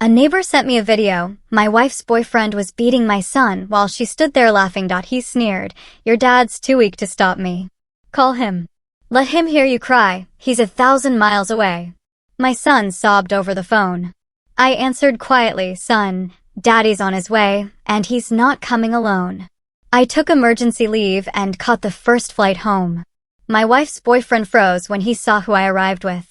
A neighbor sent me a video. My wife's boyfriend was beating my son while she stood there laughing.He sneered, "Your dad's too weak to stop me. Call him. Let him hear you cry. He's 1,000 miles away." My son sobbed over the phone. I answered quietly, "Son, Daddy's on his way, and he's not coming alone." I took emergency leave and caught the first flight home. My wife's boyfriend froze when he saw who I arrived with.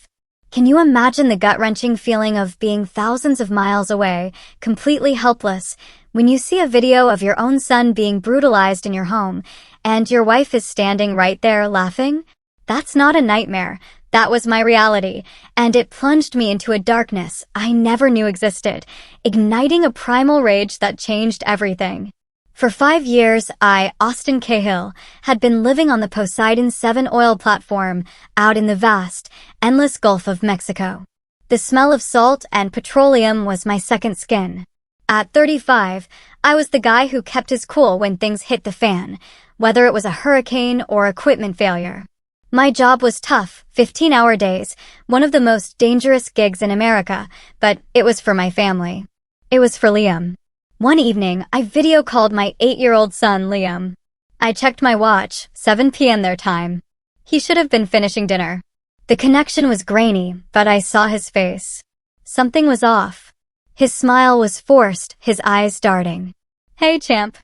Can you imagine the gut-wrenching feeling of being thousands of miles away, completely helpless, when you see a video of your own son being brutalized in your home, and your wife is standing right there laughing? That's not a nightmare. That was my reality, and it plunged me into a darkness I never knew existed, igniting a primal rage that changed everything. For 5 years, I, Austin Cahill, had been living on the Poseidon 7 oil platform out in the vast, endless Gulf of Mexico. The smell of salt and petroleum was my second skin. At 35, I was the guy who kept his cool when things hit the fan, whether it was a hurricane or equipment failure. My job was tough, 15-hour days, one of the most dangerous gigs in America, but it was for my family. It was for Liam. One evening, I video called my 8-year-old son, Liam. I checked my watch, 7 p.m. their time. He should have been finishing dinner. The connection was grainy, but I saw his face. Something was off. His smile was forced, his eyes darting. "Hey, champ.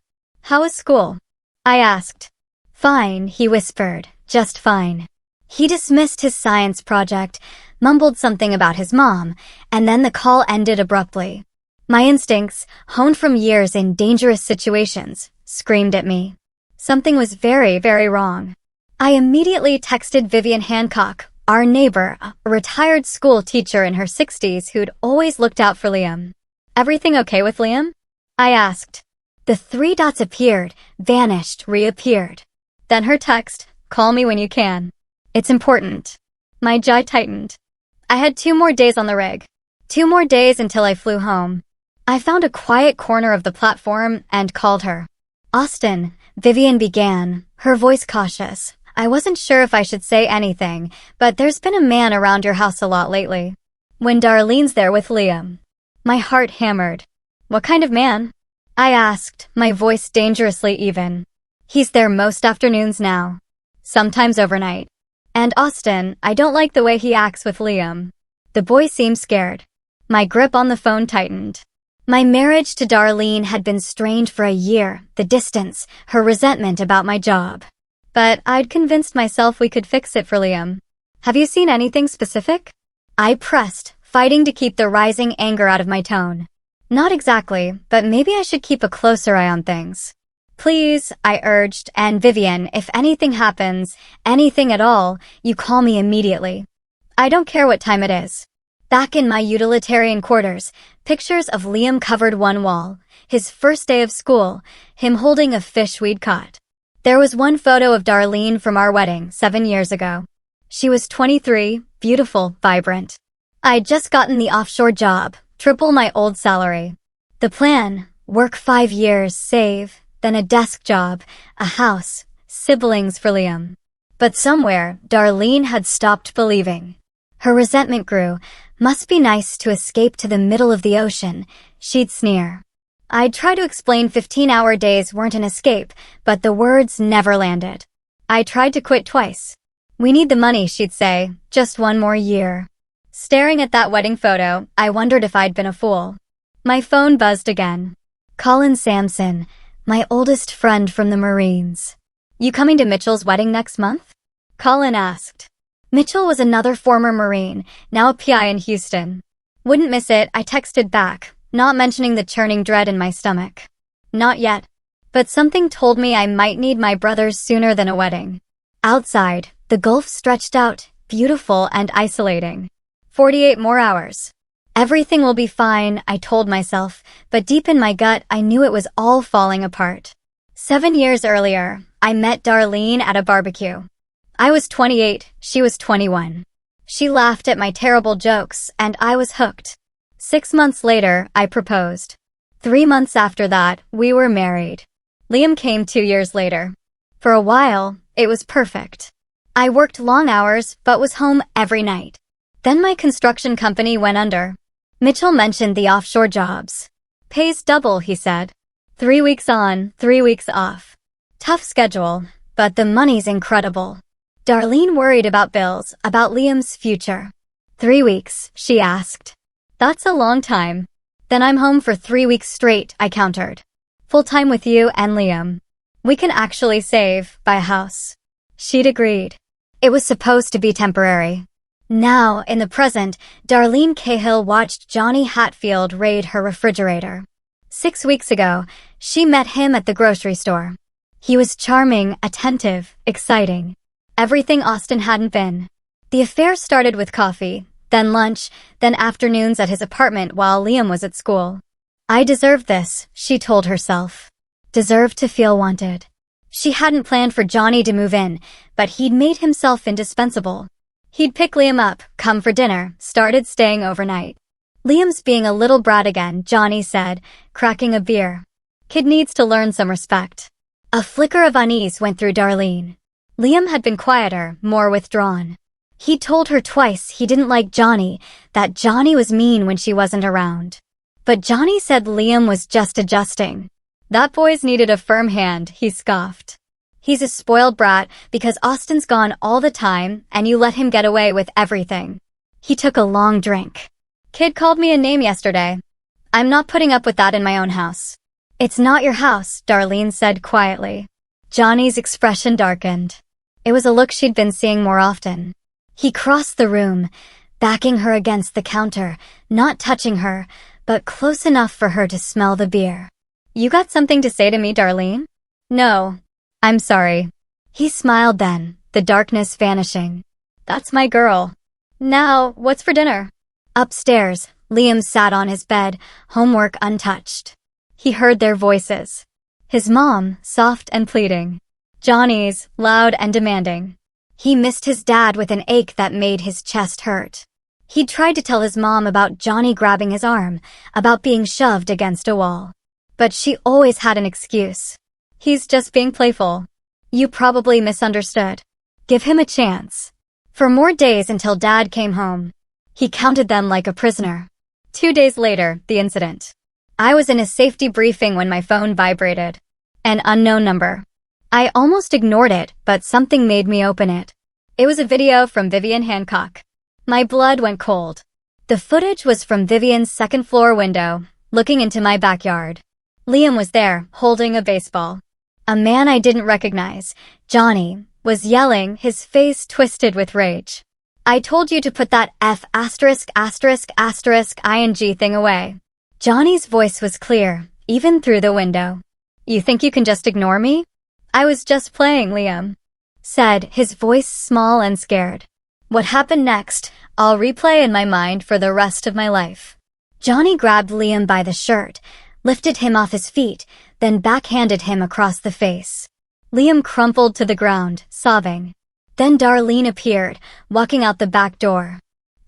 How was school?" I asked. "Fine," he whispered, "just fine." He dismissed his science project, mumbled something about his mom, and then the call ended abruptly. My instincts, honed from years in dangerous situations, screamed at me. Something was very, very wrong. I immediately texted Vivian Hancock, our neighbor, a retired school teacher in her 60s who'd always looked out for Liam. "Everything okay with Liam?" I asked. The 3 dots appeared, vanished, reappeared. Then her text, "Call me when you can. It's important." My jaw tightened. I had 2 more days on the rig. 2 more days until I flew home. I found a quiet corner of the platform and called her. "Austin," Vivian began, her voice cautious. "I wasn't sure if I should say anything, but there's been a man around your house a lot lately. When Darlene's there with Liam." My heart hammered. "What kind of man?" I asked, my voice dangerously even. "He's there most afternoons now. Sometimes overnight. And Austin, I don't like the way he acts with Liam." The boy seemed scared. My grip on the phone tightened. My marriage to Darlene had been strained for a year, the distance, her resentment about my job. But I'd convinced myself we could fix it for Liam. "Have you seen anything specific?" I pressed, fighting to keep the rising anger out of my tone. "Not exactly, but maybe I should keep a closer eye on things." "Please," I urged, "and Vivian, if anything happens, anything at all, you call me immediately. I don't care what time it is." Back in my utilitarian quarters, pictures of Liam covered one wall. His first day of school, him holding a fish we'd caught. There was one photo of Darlene from our wedding 7 years ago. She was 23, beautiful, vibrant. I'd just gotten the offshore job, triple my old salary. The plan, work 5 years, save, then a desk job, a house, siblings for Liam. But somewhere, Darlene had stopped believing. Her resentment grew. "Must be nice to escape to the middle of the ocean," she'd sneer. I'd try to explain 15-hour days weren't an escape, but the words never landed. I tried to quit twice. "We need the money," she'd say, "just 1 more year." Staring at that wedding photo, I wondered if I'd been a fool. My phone buzzed again. Colin Sampson, my oldest friend from the Marines. "You coming to Mitchell's wedding next month?" Colin asked. Mitchell was another former Marine, now a PI in Houston. "Wouldn't miss it," I texted back, not mentioning the churning dread in my stomach. Not yet. But something told me I might need my brothers sooner than a wedding. Outside, the Gulf stretched out, beautiful and isolating. 48 more hours. Everything will be fine, I told myself, but deep in my gut I knew it was all falling apart. 7 years earlier, I met Darlene at a barbecue. I was 28, she was 21. She laughed at my terrible jokes, and I was hooked. 6 months later, I proposed. 3 months after that, we were married. Liam came 2 years later. For a while, it was perfect. I worked long hours, but was home every night. Then my construction company went under. Mitchell mentioned the offshore jobs. Pays double, he said. 3 weeks on, 3 weeks off. Tough schedule, but the money's incredible. Darlene worried about bills, about Liam's future. 3 weeks, she asked. That's a long time. Then I'm home for 3 weeks straight, I countered. Full time with you and Liam. We can actually buy a house. She'd agreed. It was supposed to be temporary. Now, in the present, Darlene Cahill watched Johnny Hatfield raid her refrigerator. 6 weeks ago, she met him at the grocery store. He was charming, attentive, exciting. Everything Austin hadn't been. The affair started with coffee, then lunch, then afternoons at his apartment while Liam was at school. I deserved this, she told herself. Deserved to feel wanted. She hadn't planned for Johnny to move in, but he'd made himself indispensable. He'd pick Liam up, come for dinner, started staying overnight. Liam's being a little brat again, Johnny said, cracking a beer. Kid needs to learn some respect. A flicker of unease went through Darlene. Liam had been quieter, more withdrawn. He'd told her twice he didn't like Johnny, that Johnny was mean when she wasn't around. But Johnny said Liam was just adjusting. That boy's needed a firm hand, he scoffed. He's a spoiled brat because Austin's gone all the time and you let him get away with everything. He took a long drink. Kid called me a name yesterday. I'm not putting up with that in my own house. It's not your house, Darlene said quietly. Johnny's expression darkened. It was a look she'd been seeing more often. He crossed the room, backing her against the counter, not touching her, but close enough for her to smell the beer. You got something to say to me, Darlene? No. I'm sorry. He smiled then, the darkness vanishing. That's my girl. Now, what's for dinner? Upstairs, Liam sat on his bed, homework untouched. He heard their voices. His mom, soft and pleading. Johnny's, loud and demanding. He missed his dad with an ache that made his chest hurt. He'd tried to tell his mom about Johnny grabbing his arm, about being shoved against a wall. But she always had an excuse. He's just being playful. You probably misunderstood. Give him a chance. For more days until Dad came home. He counted them like a prisoner. 2 days later, the incident. I was in a safety briefing when my phone vibrated. An unknown number. I almost ignored it, but something made me open it. It was a video from Vivian Hancock. My blood went cold. The footage was from Vivian's second-floor window, looking into my backyard. Liam was there, holding a baseball. A man I didn't recognize, Johnny, was yelling, his face twisted with rage. I told you to put that ing thing away. Johnny's voice was clear, even through the window. You think you can just ignore me? I was just playing, Liam said, his voice small and scared. What happened next, I'll replay in my mind for the rest of my life. Johnny grabbed Liam by the shirt, lifted him off his feet, then backhanded him across the face. Liam crumpled to the ground, sobbing. Then Darlene appeared, walking out the back door.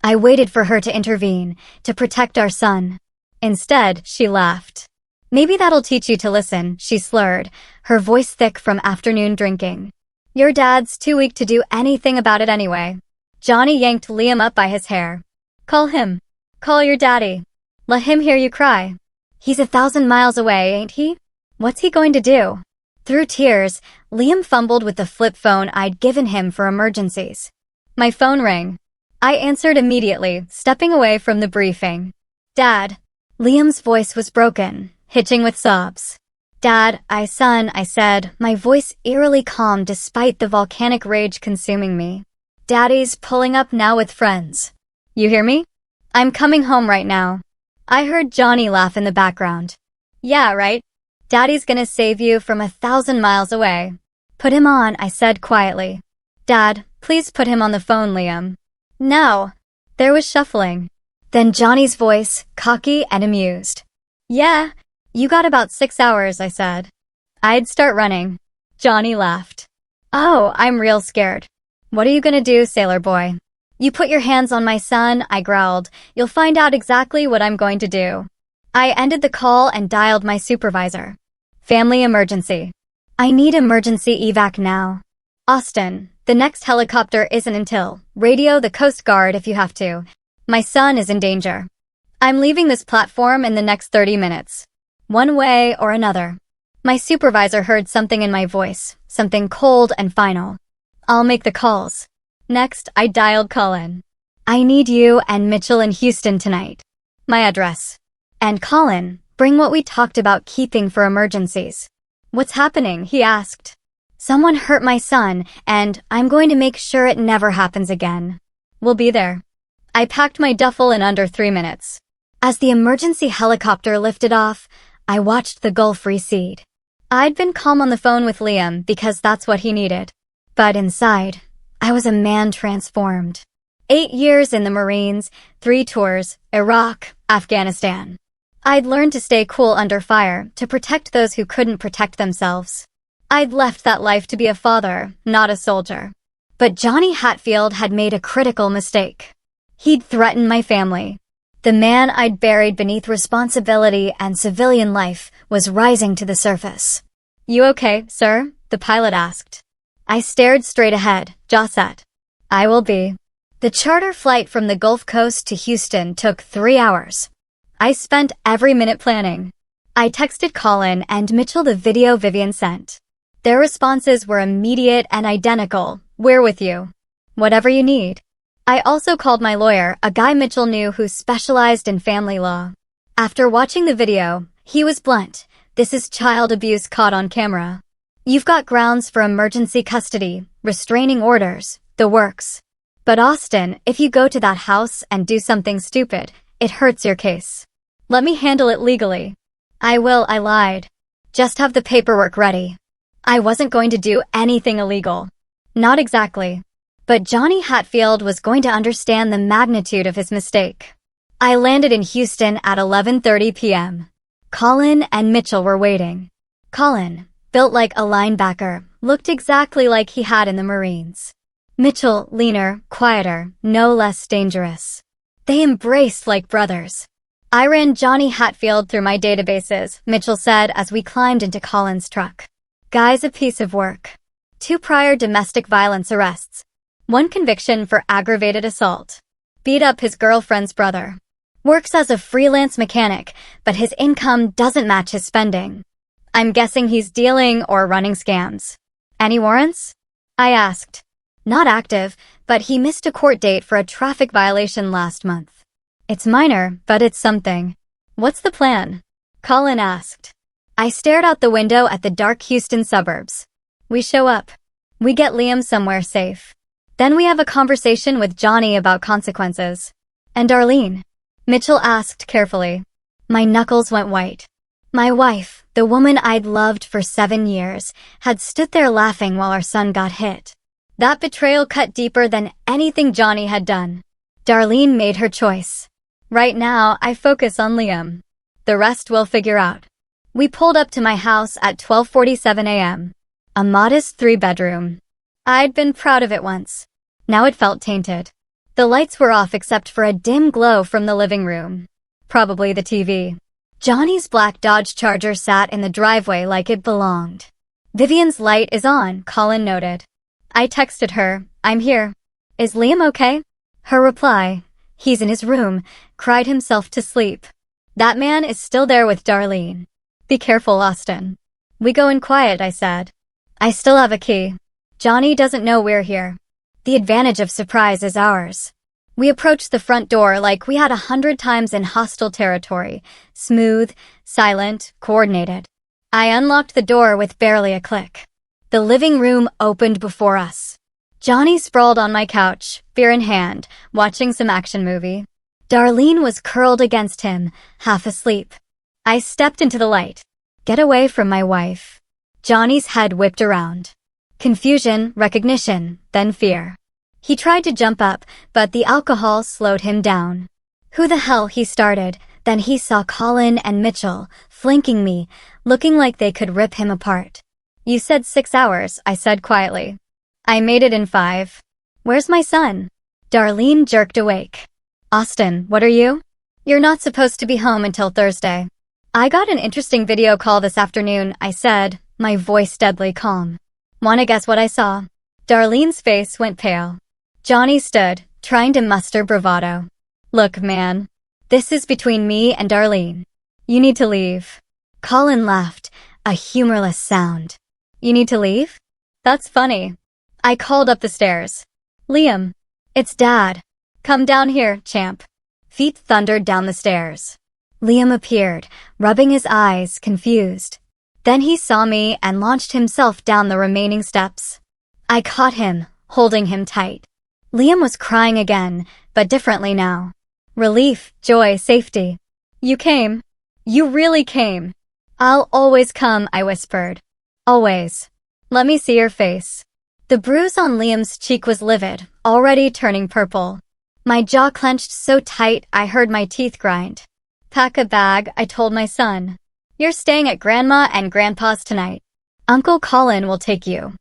I waited for her to intervene, to protect our son. Instead, she laughed. Maybe that'll teach you to listen, she slurred, her voice thick from afternoon drinking. Your dad's too weak to do anything about it anyway. Johnny yanked Liam up by his hair. Call him. Call your daddy. Let him hear you cry. He's 1,000 miles away, ain't he? What's he going to do? Through tears, Liam fumbled with the flip phone I'd given him for emergencies. My phone rang. I answered immediately, stepping away from the briefing. Dad. Liam's voice was broken, hitching with sobs. Dad, I said, my voice eerily calm despite the volcanic rage consuming me. Daddy's pulling up now with friends. You hear me? I'm coming home right now. I heard Johnny laugh in the background. Yeah, right? Daddy's gonna save you from 1,000 miles away. Put him on, I said quietly. Dad, please put him on the phone, Liam. No. There was shuffling. Then Johnny's voice, cocky and amused. Yeah. You got about 6 hours, I said. I'd start running. Johnny laughed. Oh, I'm real scared. What are you gonna do, sailor boy? You put your hands on my son, I growled. You'll find out exactly what I'm going to do. I ended the call and dialed my supervisor. Family emergency. I need emergency evac now. Austin, the next helicopter isn't until. Radio the Coast Guard if you have to. My son is in danger. I'm leaving this platform in the next 30 minutes. One way or another. My supervisor heard something in my voice, something cold and final. I'll make the calls. Next, I dialed Colin. I need you and Mitchell in Houston tonight. My address. And Colin, bring what we talked about keeping for emergencies. What's happening? He asked. Someone hurt my son, and I'm going to make sure it never happens again. We'll be there. I packed my duffel in under 3 minutes. As the emergency helicopter lifted off, I watched the Gulf recede. I'd been calm on the phone with Liam because that's what he needed. But inside, I was a man transformed. 8 years in the Marines, 3 tours, Iraq, Afghanistan. I'd learned to stay cool under fire, to protect those who couldn't protect themselves. I'd left that life to be a father, not a soldier. But Johnny Hatfield had made a critical mistake. He'd threatened my family. The man I'd buried beneath responsibility and civilian life was rising to the surface. You okay, sir? The pilot asked. I stared straight ahead, jaw set. I will be. The charter flight from the Gulf Coast to Houston took 3 hours. I spent every minute planning. I texted Colin and Mitchell the video Vivian sent. Their responses were immediate and identical. We're with you. Whatever you need. I also called my lawyer, a guy Mitchell knew who specialized in family law. After watching the video, he was blunt. This is child abuse caught on camera. You've got grounds for emergency custody, restraining orders, the works. But Austin, if you go to that house and do something stupid, it hurts your case. Let me handle it legally. I will, I lied. Just have the paperwork ready. I wasn't going to do anything illegal. Not exactly. But Johnny Hatfield was going to understand the magnitude of his mistake. I landed in Houston at 11:30 p.m. Colin and Mitchell were waiting. Colin, built like a linebacker, looked exactly like he had in the Marines. Mitchell, leaner, quieter, no less dangerous. They embraced like brothers. I ran Johnny Hatfield through my databases, Mitchell said as we climbed into Colin's truck. Guy's a piece of work. 2 prior domestic violence arrests. 1 conviction for aggravated assault. Beat up his girlfriend's brother. Works as a freelance mechanic, but his income doesn't match his spending. I'm guessing he's dealing or running scams. Any warrants? I asked. Not active, but he missed a court date for a traffic violation last month. It's minor, but it's something. What's the plan? Colin asked. I stared out the window at the dark Houston suburbs. We show up. We get Liam somewhere safe. Then we have a conversation with Johnny about consequences. And Darlene? Mitchell asked carefully. My knuckles went white. My wife, the woman I'd loved for 7 years, had stood there laughing while our son got hit. That betrayal cut deeper than anything Johnny had done. Darlene made her choice. Right now, I focus on Liam. The rest we'll figure out. We pulled up to my house at 12:47 a.m. A modest 3-bedroom. I'd been proud of it once. Now it felt tainted. The lights were off except for a dim glow from the living room. Probably the TV. Johnny's black Dodge Charger sat in the driveway like it belonged. Vivian's light is on, Colin noted. I texted her, I'm here. Is Liam okay? Her reply, he's in his room, cried himself to sleep. That man is still there with Darlene. Be careful, Austin. We go in quiet, I said. I still have a key. Johnny doesn't know we're here. The advantage of surprise is ours. We approached the front door like we had 100 times in hostile territory. Smooth, silent, coordinated. I unlocked the door with barely a click. The living room opened before us. Johnny sprawled on my couch, beer in hand, watching some action movie. Darlene was curled against him, half asleep. I stepped into the light. Get away from my wife. Johnny's head whipped around. Confusion, recognition, then fear. He tried to jump up, but the alcohol slowed him down. Who the hell, he started, then he saw Colin and Mitchell, flanking me, looking like they could rip him apart. You said 6 hours, I said quietly. I made it in 5. Where's my son? Darlene jerked awake. Austin, what are you? You're not supposed to be home until Thursday. I got an interesting video call this afternoon, I said, my voice deadly calm. Wanna guess what I saw? Darlene's face went pale. Johnny stood, trying to muster bravado. Look, man. This is between me and Darlene. You need to leave. Colin laughed, a humorless sound. You need to leave? That's funny. I called up the stairs. Liam. It's Dad. Come down here, champ. Feet thundered down the stairs. Liam appeared, rubbing his eyes, confused. Then he saw me and launched himself down the remaining steps. I caught him, holding him tight. Liam was crying again, but differently now. Relief, joy, safety. You came. You really came. I'll always come, I whispered. Always. Let me see your face. The bruise on Liam's cheek was livid, already turning purple. My jaw clenched so tight I heard my teeth grind. Pack a bag, I told my son. You're staying at Grandma and Grandpa's tonight. Uncle Colin will take you.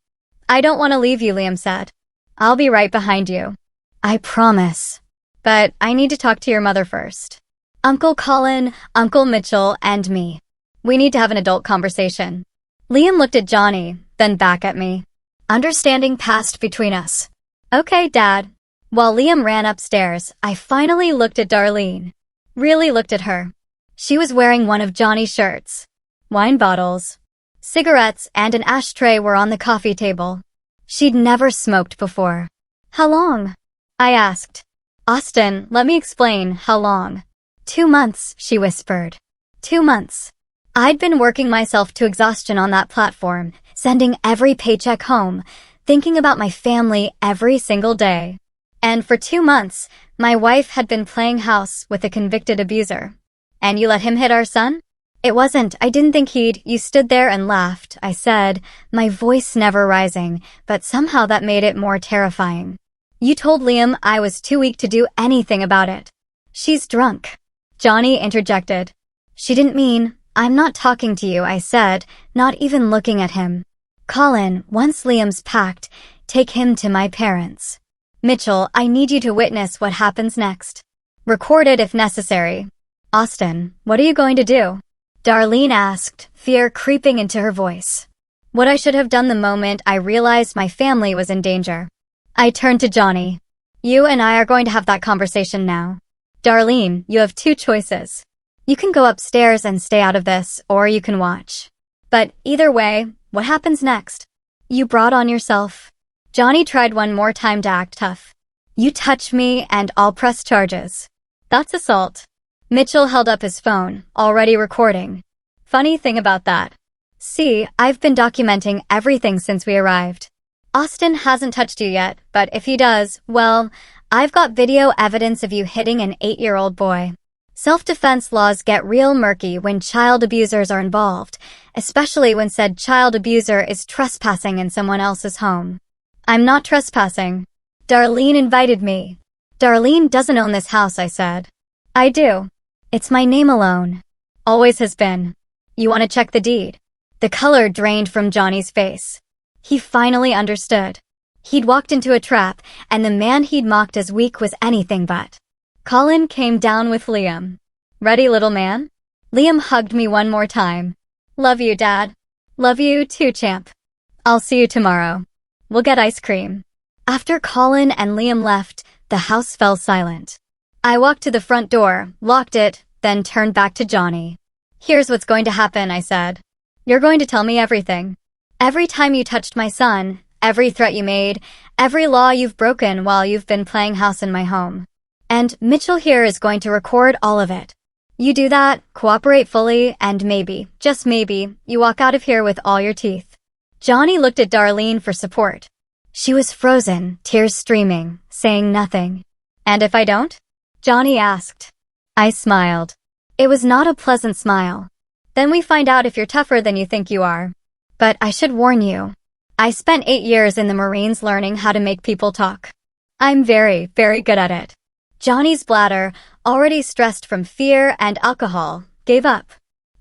I don't want to leave you, Liam said. I'll be right behind you. I promise. But I need to talk to your mother first. Uncle Colin, Uncle Mitchell, and me. We need to have an adult conversation. Liam looked at Johnny, then back at me. Understanding passed between us. Okay, Dad. While Liam ran upstairs, I finally looked at Darlene. Really looked at her. She was wearing one of Johnny's shirts. Wine bottles, cigarettes, and an ashtray were on the coffee table. She'd never smoked before. How long? I asked. Austin, let me explain how long. 2 months, she whispered. 2 months. I'd been working myself to exhaustion on that platform, sending every paycheck home, thinking about my family every single day. And for 2 months, my wife had been playing house with a convicted abuser. And you let him hit our son? It wasn't. I didn't think he'd. You stood there and laughed, I said, my voice never rising, but somehow that made it more terrifying. You told Liam I was too weak to do anything about it. She's drunk. Johnny interjected. She didn't mean, I'm not talking to you, I said, not even looking at him. Colin, once Liam's packed, take him to my parents. Mitchell, I need you to witness what happens next. Record it if necessary. Austin, what are you going to do? Darlene asked, fear creeping into her voice. What I should have done the moment I realized my family was in danger. I turned to Johnny. You and I are going to have that conversation now. Darlene, you have 2 choices. You can go upstairs and stay out of this, or you can watch. But either way, what happens next? You brought on yourself. Johnny tried one more time to act tough. You touch me and I'll press charges. That's assault. Mitchell held up his phone, already recording. Funny thing about that. See, I've been documenting everything since we arrived. Austin hasn't touched you yet, but if he does, well, I've got video evidence of you hitting an 8-year-old boy. Self-defense laws get real murky when child abusers are involved, especially when said child abuser is trespassing in someone else's home. I'm not trespassing. Darlene invited me. Darlene doesn't own this house, I said. I do. It's my name alone. Always has been. You want to check the deed? The color drained from Johnny's face. He finally understood. He'd walked into a trap, and the man he'd mocked as weak was anything but. Colin came down with Liam. Ready, little man? Liam hugged me one more time. Love you, Dad. Love you too, champ. I'll see you tomorrow. We'll get ice cream. After Colin and Liam left, the house fell silent. I walked to the front door, locked it, then turned back to Johnny. Here's what's going to happen, I said. You're going to tell me everything. Every time you touched my son, every threat you made, every law you've broken while you've been playing house in my home. And Mitchell here is going to record all of it. You do that, cooperate fully, and maybe, just maybe, you walk out of here with all your teeth. Johnny looked at Darlene for support. She was frozen, tears streaming, saying nothing. And if I don't? Johnny asked. I smiled. It was not a pleasant smile. Then we find out if you're tougher than you think you are. But I should warn you. I spent 8 years in the Marines learning how to make people talk. I'm very, very good at it. Johnny's bladder, already stressed from fear and alcohol, gave up.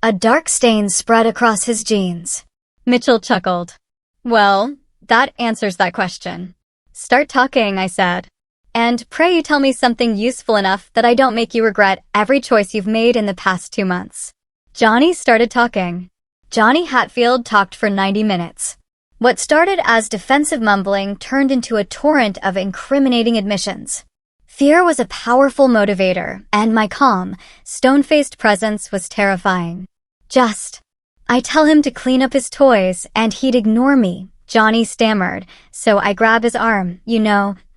A dark stain spread across his jeans. Mitchell chuckled. Well, that answers that question. Start talking, I said. And pray you tell me something useful enough that I don't make you regret every choice you've made in the past 2 months. Johnny started talking. Johnny Hatfield talked for 90 minutes. What started as defensive mumbling turned into a torrent of incriminating admissions. Fear was a powerful motivator, and my calm, stone-faced presence was terrifying. I tell him to clean up his toys, and he'd ignore me, Johnny stammered, so I grab his arm,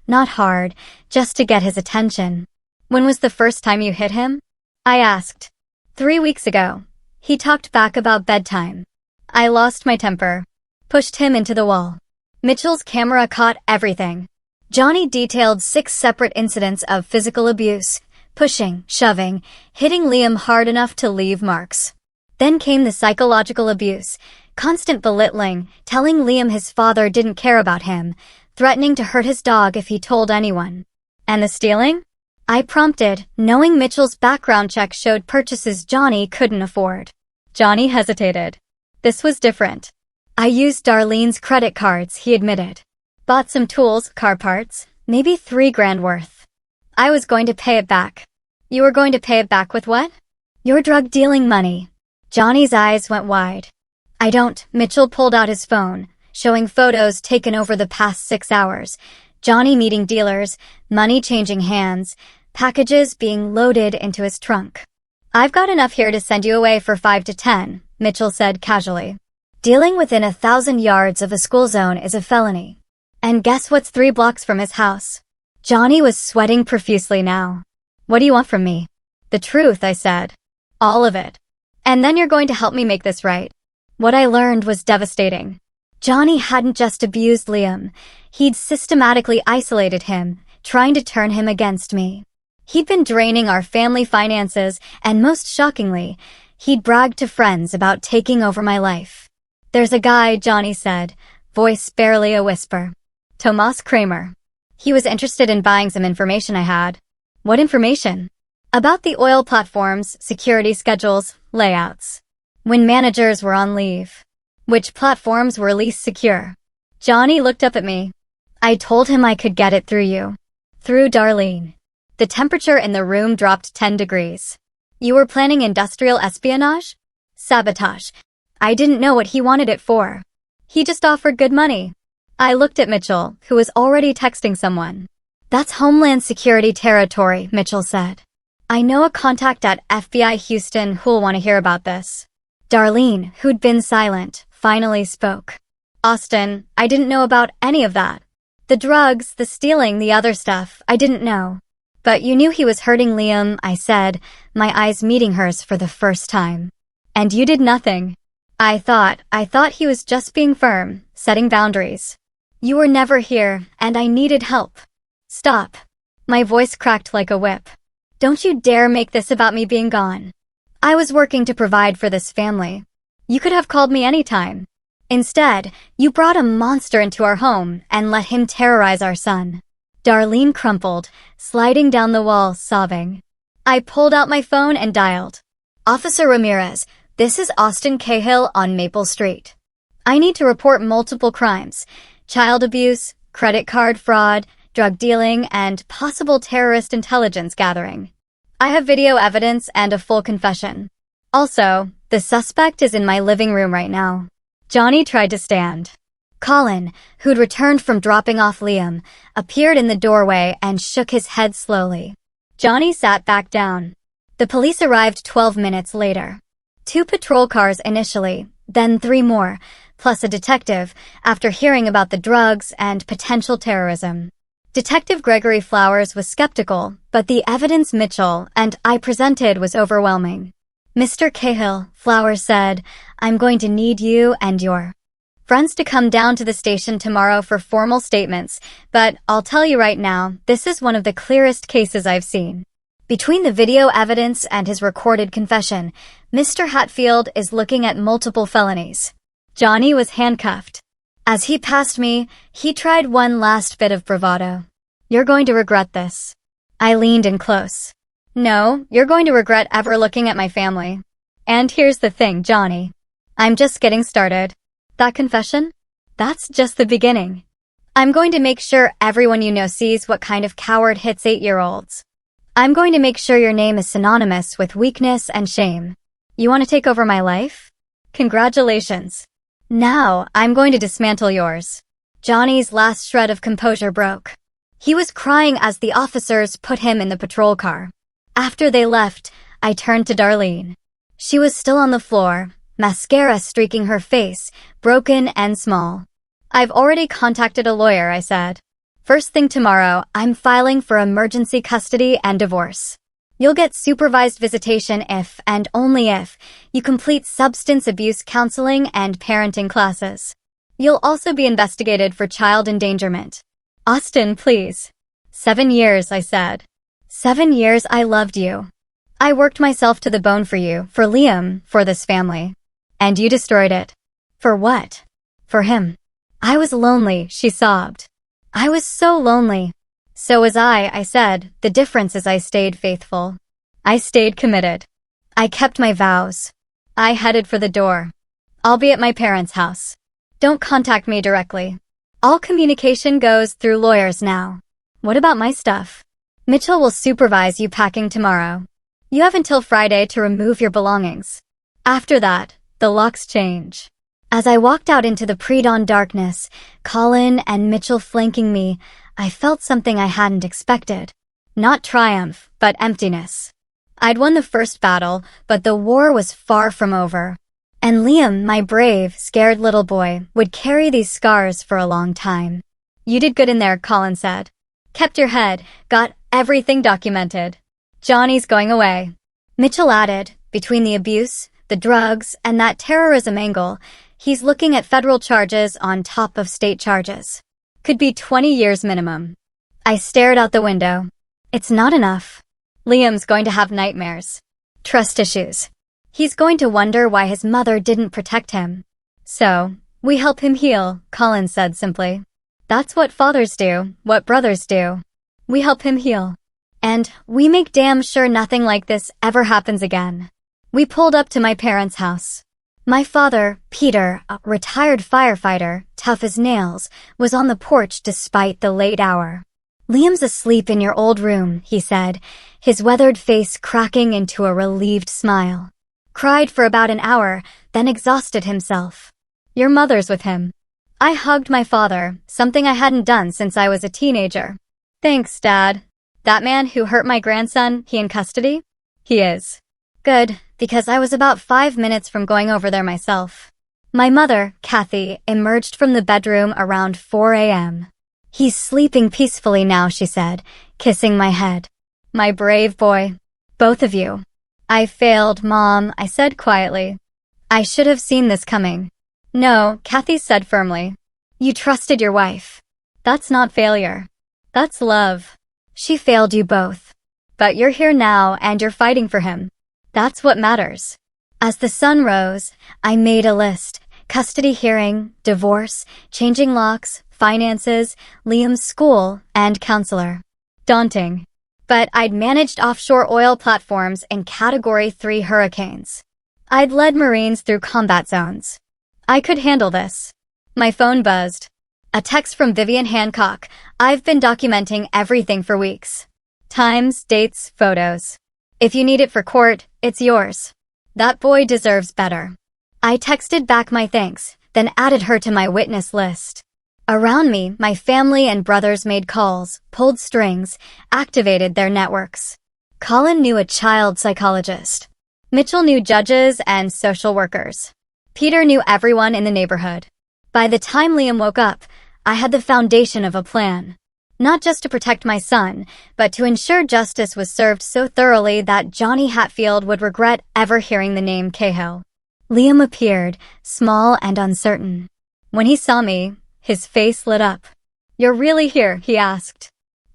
not hard, just to get his attention. When was the first time you hit him? I asked. 3 weeks ago. He talked back about bedtime. I lost my temper. Pushed him into the wall. Mitchell's camera caught everything. Johnny detailed 6 separate incidents of physical abuse, pushing, shoving, hitting Liam hard enough to leave marks. Then came the psychological abuse, constant belittling, telling Liam his father didn't care about him, threatening to hurt his dog if he told anyone. And the stealing? I prompted, knowing Mitchell's background check showed purchases Johnny couldn't afford. Johnny hesitated. This was different. I used Darlene's credit cards, he admitted. Bought some tools, car parts, maybe $3,000 worth. I was going to pay it back. You were going to pay it back with what? Your drug-dealing money. Johnny's eyes went wide. I don't. Mitchell pulled out his phone, showing photos taken over the past 6 hours. Johnny meeting dealers, money changing hands, packages being loaded into his trunk. I've got enough here to send you away for 5 to 10, Mitchell said casually. Dealing within 1,000 yards of a school zone is a felony. And guess what's 3 blocks from his house? Johnny was sweating profusely now. What do you want from me? The truth, I said. All of it. And then you're going to help me make this right. What I learned was devastating. Johnny hadn't just abused Liam. He'd systematically isolated him, trying to turn him against me. He'd been draining our family finances, and most shockingly, he'd bragged to friends about taking over my life. There's a guy, Johnny said, voice barely a whisper. Tomas Kramer. He was interested in buying some information I had. What information? About the oil platforms, security schedules, layouts. When managers were on leave. Which platforms were least secure? Johnny looked up at me. I told him I could get it through you. Through Darlene. The temperature in the room dropped 10 degrees. You were planning industrial espionage? Sabotage. I didn't know what he wanted it for. He just offered good money. I looked at Mitchell, who was already texting someone. That's Homeland Security territory, Mitchell said. I know a contact at FBI Houston who'll want to hear about this. Darlene, who'd been silent, finally spoke. Austin, I didn't know about any of that. The drugs, the stealing, the other stuff, I didn't know. But you knew he was hurting Liam, I said, my eyes meeting hers for the first time. And you did nothing. I thought he was just being firm, setting boundaries. You were never here, and I needed help. Stop. My voice cracked like a whip. Don't you dare make this about me being gone. I was working to provide for this family. You could have called me anytime. Instead, you brought a monster into our home and let him terrorize our son. Darlene crumpled, sliding down the wall, sobbing. I pulled out my phone and dialed. Officer Ramirez, this is Austin Cahill on Maple Street. I need to report multiple crimes: child abuse, credit card fraud, drug dealing, and possible terrorist intelligence gathering. I have video evidence and a full confession. Also, the suspect is in my living room right now. Johnny tried to stand. Colin, who'd returned from dropping off Liam, appeared in the doorway and shook his head slowly. Johnny sat back down. The police arrived 12 minutes later. 2 patrol cars initially, then 3 more, plus a detective, after hearing about the drugs and potential terrorism. Detective Gregory Flowers was skeptical, but the evidence Mitchell and I presented was overwhelming. Mr. Cahill, Flowers said, I'm going to need you and your friends to come down to the station tomorrow for formal statements, but I'll tell you right now, this is one of the clearest cases I've seen. Between the video evidence and his recorded confession, Mr. Hatfield is looking at multiple felonies. Johnny was handcuffed. As he passed me, he tried one last bit of bravado. You're going to regret this. I leaned in close. No, you're going to regret ever looking at my family. And here's the thing, Johnny. I'm just getting started. That confession? That's just the beginning. I'm going to make sure everyone you know sees what kind of coward hits 8-year-olds. I'm going to make sure your name is synonymous with weakness and shame. You want to take over my life? Congratulations. Now, I'm going to dismantle yours. Johnny's last shred of composure broke. He was crying as the officers put him in the patrol car. After they left, I turned to Darlene. She was still on the floor, mascara streaking her face, broken and small. I've already contacted a lawyer, I said. First thing tomorrow, I'm filing for emergency custody and divorce. You'll get supervised visitation if, and only if, you complete substance abuse counseling and parenting classes. You'll also be investigated for child endangerment. Austin, please. 7 years, I said. 7 years I loved you. I worked myself to the bone for you, for Liam, for this family. And you destroyed it. For what? For him. I was lonely, she sobbed. I was so lonely. So was I said. The difference is I stayed faithful. I stayed committed. I kept my vows. I headed for the door. I'll be at my parents' house. Don't contact me directly. All communication goes through lawyers now. What about my stuff? Mitchell will supervise you packing tomorrow. You have until Friday to remove your belongings. After that, the locks change. As I walked out into the pre-dawn darkness, Colin and Mitchell flanking me, I felt something I hadn't expected. Not triumph, but emptiness. I'd won the first battle, but the war was far from over. And Liam, my brave, scared little boy, would carry these scars for a long time. You did good in there, Colin said. Kept your head, got everything documented. Johnny's going away. Mitchell added, between the abuse, the drugs, and that terrorism angle, he's looking at federal charges on top of state charges. Could be 20 years minimum. I stared out the window. It's not enough. Liam's going to have nightmares. Trust issues. He's going to wonder why his mother didn't protect him. So, we help him heal, Colin said simply. That's what fathers do, what brothers do. We help him heal. And we make damn sure nothing like this ever happens again. We pulled up to my parents' house. My father, Peter, a retired firefighter, tough as nails, was on the porch despite the late hour. Liam's asleep in your old room, he said, his weathered face cracking into a relieved smile. Cried for about an hour, then exhausted himself. Your mother's with him. I hugged my father, something I hadn't done since I was a teenager. Thanks, Dad. That man who hurt my grandson, he in custody? He is. Good, because I was about 5 minutes from going over there myself. My mother, Kathy, emerged from the bedroom around 4 a.m. He's sleeping peacefully now, she said, kissing my head. My brave boy. Both of you. I failed, Mom, I said quietly. I should have seen this coming. No, Kathy said firmly. You trusted your wife. That's not failure. That's love. She failed you both. But you're here now and you're fighting for him. That's what matters. As the sun rose, I made a list. Custody hearing, divorce, changing locks, finances, Liam's school, and counselor. Daunting. But I'd managed offshore oil platforms in Category 3 hurricanes. I'd led Marines through combat zones. I could handle this. My phone buzzed. A text from Vivian Hancock. I've been documenting everything for weeks. Times, dates, photos. If you need it for court, it's yours. That boy deserves better. I texted back my thanks, then added her to my witness list. Around me, my family and brothers made calls, pulled strings, activated their networks. Colin knew a child psychologist. Mitchell knew judges and social workers. Peter knew everyone in the neighborhood. By the time Liam woke up, I had the foundation of a plan. Not just to protect my son, but to ensure justice was served so thoroughly that Johnny Hatfield would regret ever hearing the name Cahill. Liam appeared, small and uncertain. When he saw me, his face lit up. You're really here, he asked.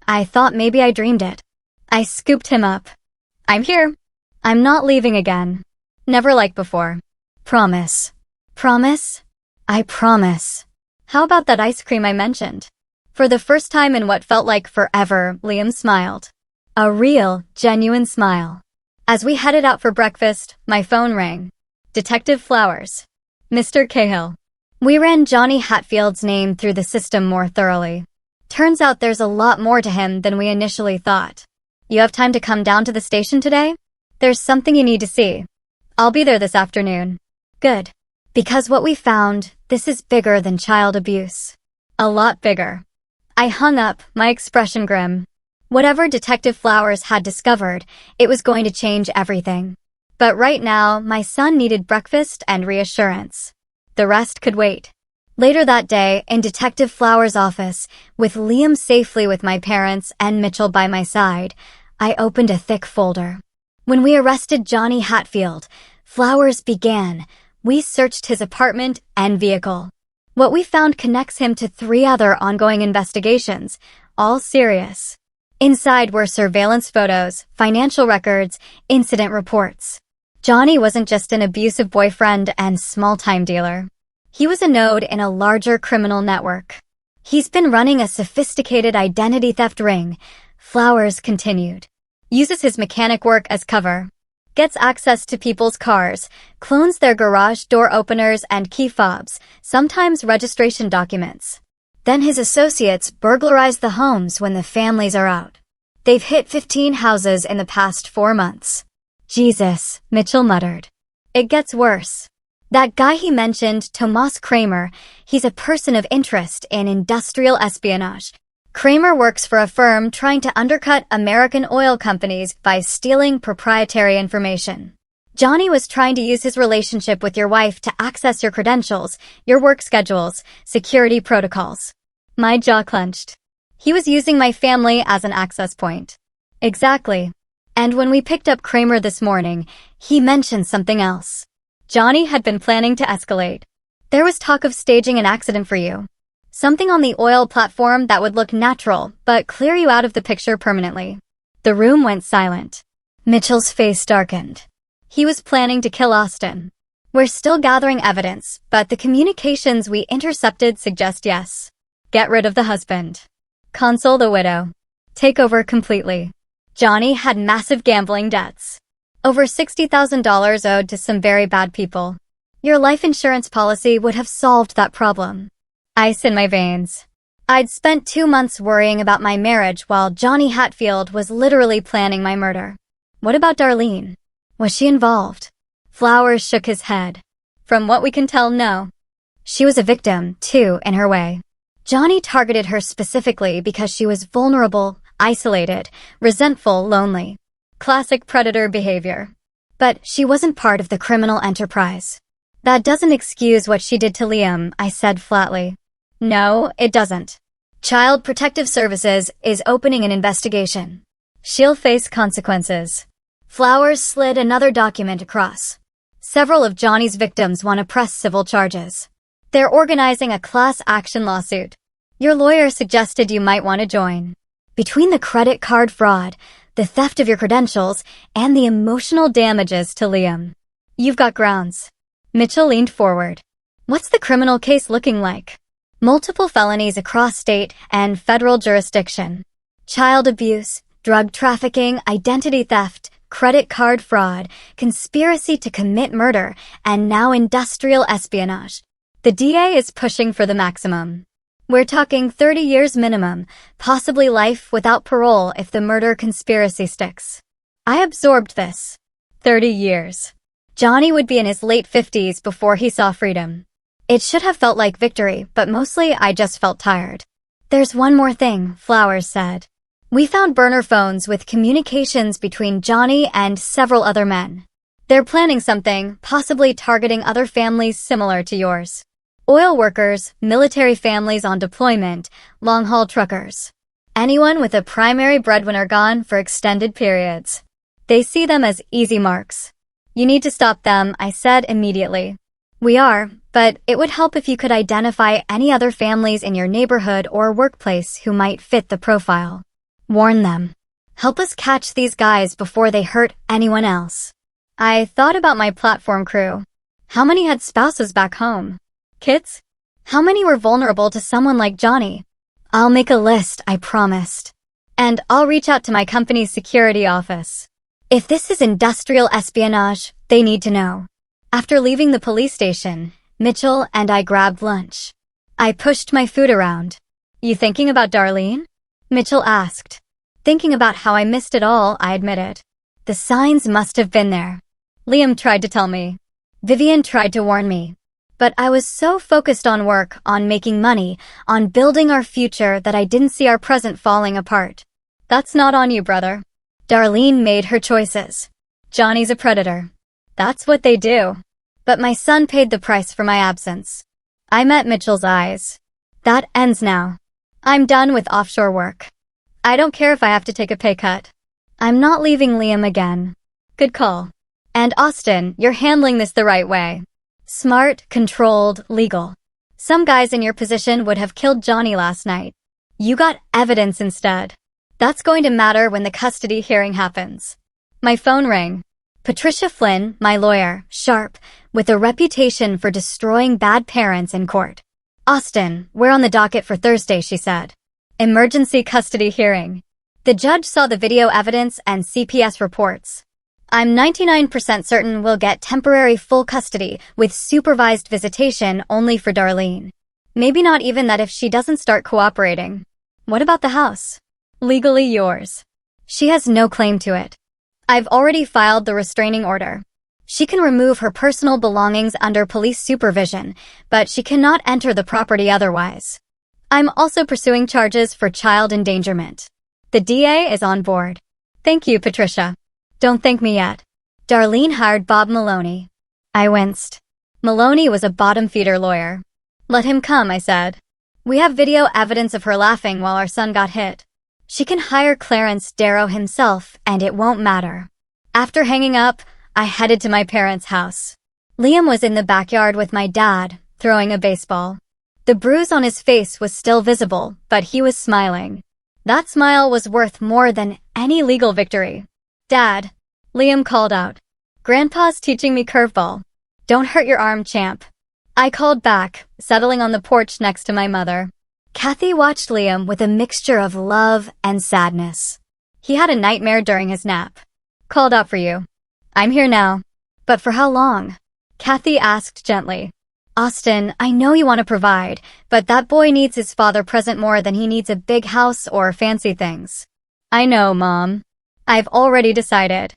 I thought maybe I dreamed it. I scooped him up. I'm here. I'm not leaving again. Never like before. Promise. Promise? I promise. How about that ice cream I mentioned? For the first time in what felt like forever, Liam smiled. A real, genuine smile. As we headed out for breakfast, my phone rang. Detective Flowers. Mr. Cahill. We ran Johnny Hatfield's name through the system more thoroughly. Turns out there's a lot more to him than we initially thought. You have time to come down to the station today? There's something you need to see. I'll be there this afternoon. Good. Because what we found, this is bigger than child abuse. A lot bigger. I hung up, my expression grim. Whatever Detective Flowers had discovered, it was going to change everything. But right now, my son needed breakfast and reassurance. The rest could wait. Later that day, in Detective Flowers' office, with Liam safely with my parents and Mitchell by my side, I opened a thick folder. When we arrested Johnny Hatfield, Flowers began. We searched his apartment and vehicle. What we found connects him to 3 other ongoing investigations, all serious. Inside were surveillance photos, financial records, incident reports. Johnny wasn't just an abusive boyfriend and small-time dealer. He was a node in a larger criminal network. He's been running a sophisticated identity theft ring, Flowers continued. Uses his mechanic work as cover. Gets access to people's cars, clones their garage door openers and key fobs, sometimes registration documents. Then his associates burglarize the homes when the families are out. They've hit 15 houses in the past 4 months. Jesus, Mitchell muttered. It gets worse. That guy he mentioned, Tomas Kramer, he's a person of interest in industrial espionage. Kramer works for a firm trying to undercut American oil companies by stealing proprietary information. Johnny was trying to use his relationship with your wife to access your credentials, your work schedules, security protocols. My jaw clenched. He was using my family as an access point. Exactly. And when we picked up Kramer this morning, he mentioned something else. Johnny had been planning to escalate. There was talk of staging an accident for you. Something on the oil platform that would look natural, but clear you out of the picture permanently. The room went silent. Mitchell's face darkened. He was planning to kill Austin. We're still gathering evidence, but the communications we intercepted suggest yes. Get rid of the husband. Console the widow. Take over completely. Johnny had massive gambling debts. Over $60,000 owed to some very bad people. Your life insurance policy would have solved that problem. Ice in my veins. I'd spent 2 months worrying about my marriage while Johnny Hatfield was literally planning my murder. What about Darlene? Was she involved? Flowers shook his head. From what we can tell, no. She was a victim, too, in her way. Johnny targeted her specifically because she was vulnerable, isolated, resentful, lonely. Classic predator behavior. But she wasn't part of the criminal enterprise. That doesn't excuse what she did to Liam, I said flatly. No, it doesn't. Child Protective Services is opening an investigation. She'll face consequences. Flowers slid another document across. Several of Johnny's victims want to press civil charges. They're organizing a class action lawsuit. Your lawyer suggested you might want to join. Between the credit card fraud, the theft of your credentials, and the emotional damages to Liam, you've got grounds. Mitchell leaned forward. What's the criminal case looking like? Multiple felonies across state and federal jurisdiction. Child abuse, drug trafficking, identity theft, credit card fraud, conspiracy to commit murder, and now industrial espionage. The DA is pushing for the maximum. We're talking 30 years minimum, possibly life without parole if the murder conspiracy sticks. I absorbed this. 30 years. Johnny would be in his late 50s before he saw freedom. It should have felt like victory, but mostly I just felt tired. There's one more thing, Flowers said. We found burner phones with communications between Johnny and several other men. They're planning something, possibly targeting other families similar to yours. Oil workers, military families on deployment, long-haul truckers. Anyone with a primary breadwinner gone for extended periods. They see them as easy marks. You need to stop them, I said immediately. We are, but it would help if you could identify any other families in your neighborhood or workplace who might fit the profile. Warn them. Help us catch these guys before they hurt anyone else. I thought about my platform crew. How many had spouses back home? Kids? How many were vulnerable to someone like Johnny? I'll make a list, I promised. And I'll reach out to my company's security office. If this is industrial espionage, they need to know. After leaving the police station, Mitchell and I grabbed lunch. I pushed my food around. You thinking about Darlene? Mitchell asked. Thinking about how I missed it all, I admitted. The signs must have been there. Liam tried to tell me. Vivian tried to warn me. But I was so focused on work, on making money, on building our future that I didn't see our present falling apart. That's not on you, brother. Darlene made her choices. Johnny's a predator. That's what they do. But my son paid the price for my absence. I met Mitchell's eyes. That ends now. I'm done with offshore work. I don't care if I have to take a pay cut. I'm not leaving Liam again. Good call. And Austin, you're handling this the right way. Smart, controlled, legal. Some guys in your position would have killed Johnny last night. You got evidence instead. That's going to matter when the custody hearing happens. My phone rang. Patricia Flynn, my lawyer, sharp, with a reputation for destroying bad parents in court. Austin, we're on the docket for Thursday, she said. Emergency custody hearing. The judge saw the video evidence and CPS reports. I'm 99% certain we'll get temporary full custody with supervised visitation only for Darlene. Maybe not even that if she doesn't start cooperating. What about the house? Legally yours. She has no claim to it. I've already filed the restraining order. She can remove her personal belongings under police supervision, but she cannot enter the property otherwise. I'm also pursuing charges for child endangerment. The DA is on board. Thank you, Patricia. Don't thank me yet. Darlene hired Bob Maloney. I winced. Maloney was a bottom-feeder lawyer. Let him come, I said. We have video evidence of her laughing while our son got hit. She can hire Clarence Darrow himself, and it won't matter. After hanging up, I headed to my parents' house. Liam was in the backyard with my dad, throwing a baseball. The bruise on his face was still visible, but he was smiling. That smile was worth more than any legal victory. Dad, Liam called out. Grandpa's teaching me curveball. Don't hurt your arm, champ. I called back, settling on the porch next to my mother. Kathy watched Liam with a mixture of love and sadness. He had a nightmare during his nap. Called out for you. I'm here now. But for how long? Kathy asked gently. Austin, I know you want to provide, but that boy needs his father present more than he needs a big house or fancy things. I know, Mom. I've already decided.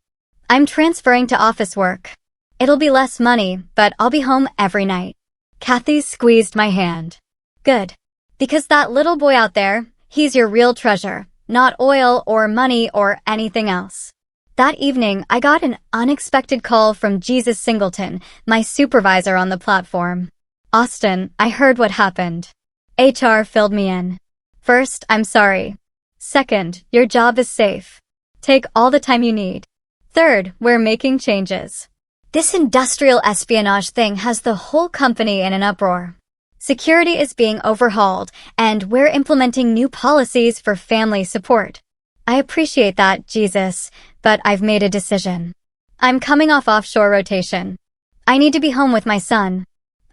I'm transferring to office work. It'll be less money, but I'll be home every night. Kathy squeezed my hand. Good. Because that little boy out there, he's your real treasure, not oil or money or anything else. That evening, I got an unexpected call from Jesus Singleton, my supervisor on the platform. Austin, I heard what happened. HR filled me in. First, I'm sorry. Second, your job is safe. Take all the time you need. Third, we're making changes. This industrial espionage thing has the whole company in an uproar. Security is being overhauled, and we're implementing new policies for family support. I appreciate that, Jesus, but I've made a decision. I'm coming off offshore rotation. I need to be home with my son.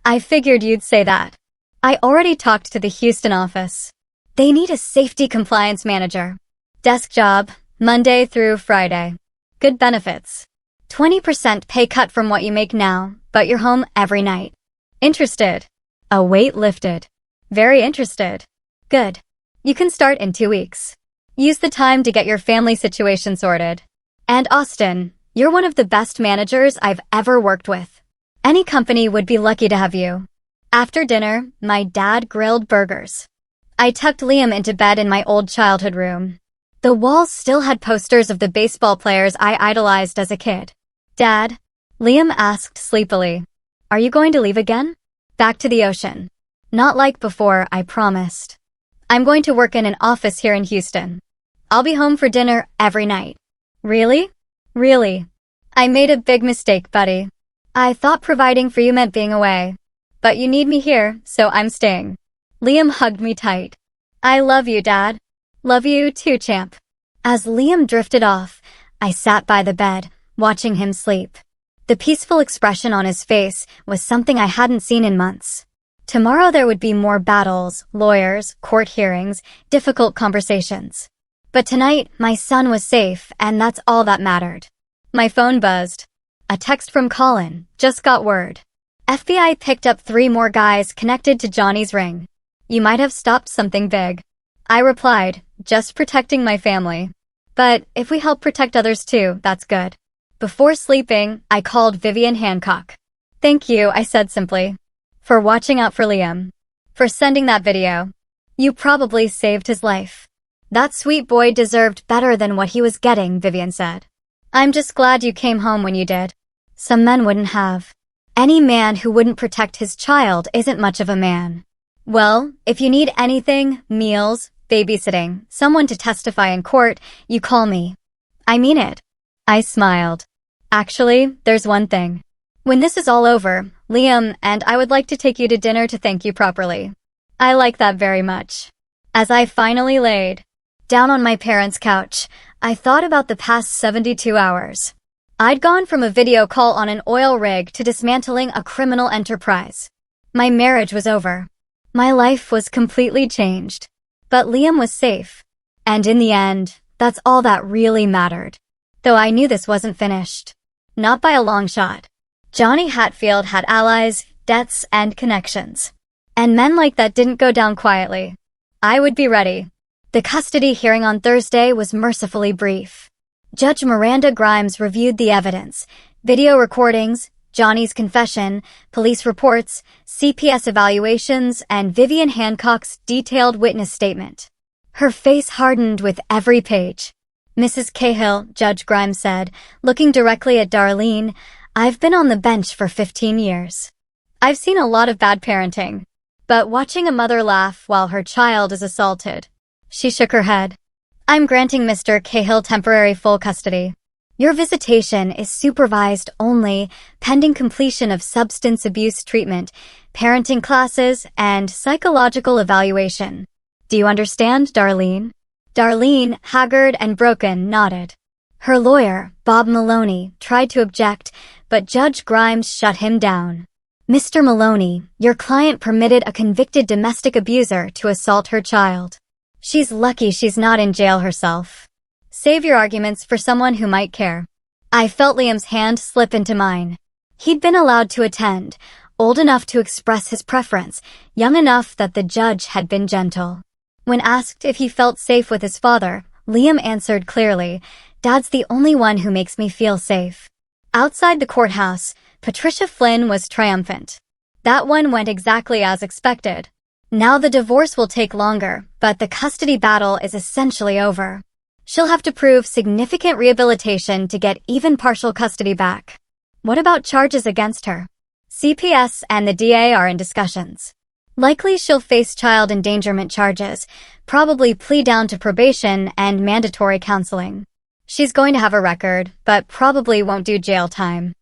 I figured you'd say that. I already talked to the Houston office. They need a safety compliance manager. Desk job, Monday through Friday. Good benefits. 20% pay cut from what you make now, but you're home every night. Interested? A weight lifted. Very interested. Good. You can start in 2 weeks. Use the time to get your family situation sorted. And Austin, you're one of the best managers I've ever worked with. Any company would be lucky to have you. After dinner, my dad grilled burgers. I tucked Liam into bed in my old childhood room. The walls still had posters of the baseball players I idolized as a kid. Dad, Liam asked sleepily, are you going to leave again? Back to the ocean. Not like before, I promised. I'm going to work in an office here in Houston. I'll be home for dinner every night. Really? Really? I made a big mistake, buddy. I thought providing for you meant being away. But you need me here, so I'm staying. Liam hugged me tight. I love you, Dad. Love you too, champ. As Liam drifted off, I sat by the bed, watching him sleep. The peaceful expression on his face was something I hadn't seen in months. Tomorrow there would be more battles, lawyers, court hearings, difficult conversations. But tonight, my son was safe, and that's all that mattered. My phone buzzed. A text from Colin. Just got word. FBI picked up 3 more guys connected to Johnny's ring. You might have stopped something big. I replied, just protecting my family. But if we help protect others too, that's good. Before sleeping, I called Vivian Hancock. Thank you, I said simply. for watching out for Liam, for sending that video. You probably saved his life. That sweet boy deserved better than what he was getting, Vivian said. I'm just glad you came home when you did. Some men wouldn't have. Any man who wouldn't protect his child isn't much of a man. Well, if you need anything, meals, babysitting, someone to testify in court, you call me. I mean it. I smiled. Actually, there's one thing. When this is all over, Liam and I would like to take you to dinner to thank you properly. I like that very much. As I finally laid down on my parents' couch, I thought about the past 72 hours. I'd gone from a video call on an oil rig to dismantling a criminal enterprise. My marriage was over. My life was completely changed. But Liam was safe. And in the end, that's all that really mattered. Though I knew this wasn't finished. Not by a long shot. Johnny Hatfield had allies, debts, and connections. And men like that didn't go down quietly. I would be ready. The custody hearing on Thursday was mercifully brief. Judge Miranda Grimes reviewed the evidence, video recordings, Johnny's confession, police reports, CPS evaluations, and Vivian Hancock's detailed witness statement. Her face hardened with every page. Mrs. Cahill, Judge Grimes said, looking directly at Darlene, I've been on the bench for 15 years. I've seen a lot of bad parenting. But watching a mother laugh while her child is assaulted. She shook her head. I'm granting Mr. Cahill temporary full custody. Your visitation is supervised only pending completion of substance abuse treatment, parenting classes, and psychological evaluation. Do you understand, Darlene? Darlene, haggard and broken, nodded. Her lawyer, Bob Maloney, tried to object, but Judge Grimes shut him down. Mr. Maloney, your client permitted a convicted domestic abuser to assault her child. She's lucky she's not in jail herself. Save your arguments for someone who might care. I felt Liam's hand slip into mine. He'd been allowed to attend, old enough to express his preference, young enough that the judge had been gentle. When asked if he felt safe with his father, Liam answered clearly, Dad's the only one who makes me feel safe. Outside the courthouse, Patricia Flynn was triumphant. That one went exactly as expected. Now the divorce will take longer, but the custody battle is essentially over. She'll have to prove significant rehabilitation to get even partial custody back. What about charges against her? CPS and the DA are in discussions. Likely she'll face child endangerment charges, probably plead down to probation and mandatory counseling. She's going to have a record, but probably won't do jail time.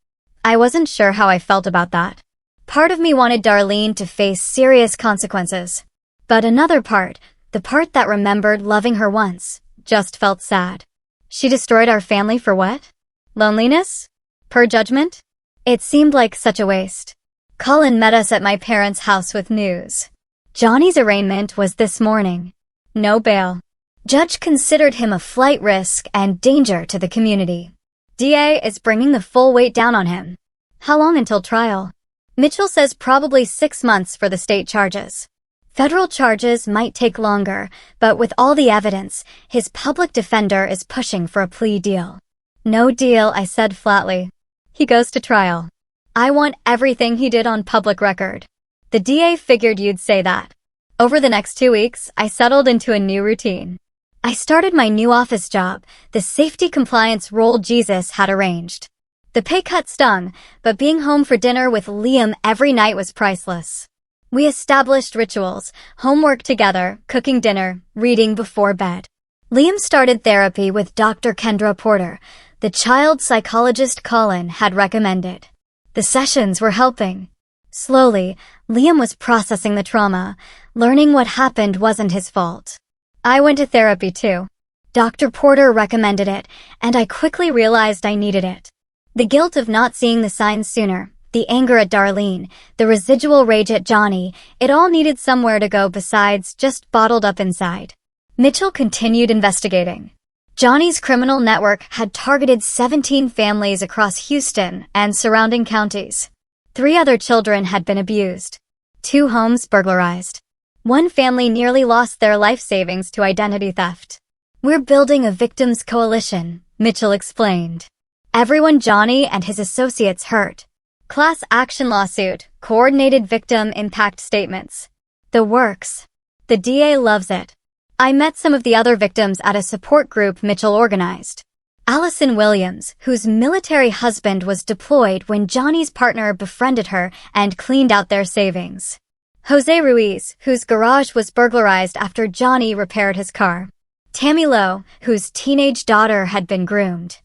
I wasn't sure how I felt about that. Part of me wanted Darlene to face serious consequences. But another part, the part that remembered loving her once, just felt sad. She destroyed our family for what? Loneliness? Per judgment? It seemed like such a waste. Colin met us at my parents' house with news. Johnny's arraignment was this morning. No bail. Judge considered him a flight risk and danger to the community. DA is bringing the full weight down on him. How long until trial? Mitchell says probably 6 months for the state charges. Federal charges might take longer, but with all the evidence, his public defender is pushing for a plea deal. No deal, I said flatly. He goes to trial. I want everything he did on public record. The DA figured you'd say that. Over the next 2 weeks, I settled into a new routine. I started my new office job, the safety compliance role Jesus had arranged. The pay cut stung, but being home for dinner with Liam every night was priceless. We established rituals, homework together, cooking dinner, reading before bed. Liam started therapy with Dr. Kendra Porter, the child psychologist Colin had recommended. The sessions were helping. Slowly, Liam was processing the trauma, learning what happened wasn't his fault. I went to therapy too. Dr. Porter recommended it, and I quickly realized I needed it. The guilt of not seeing the signs sooner, the anger at Darlene, the residual rage at Johnny, it all needed somewhere to go besides just bottled up inside. Mitchell continued investigating. Johnny's criminal network had targeted 17 families across Houston and surrounding counties. 3 other children had been abused. 2 homes burglarized. 1 family nearly lost their life savings to identity theft. We're building a victims coalition, Mitchell explained. Everyone Johnny and his associates hurt. Class action lawsuit, coordinated victim impact statements. The works. The DA loves it. I met some of the other victims at a support group Mitchell organized. Allison Williams, whose military husband was deployed when Johnny's partner befriended her and cleaned out their savings. Jose Ruiz, whose garage was burglarized after Johnny repaired his car. Tammy Lowe, whose teenage daughter had been groomed.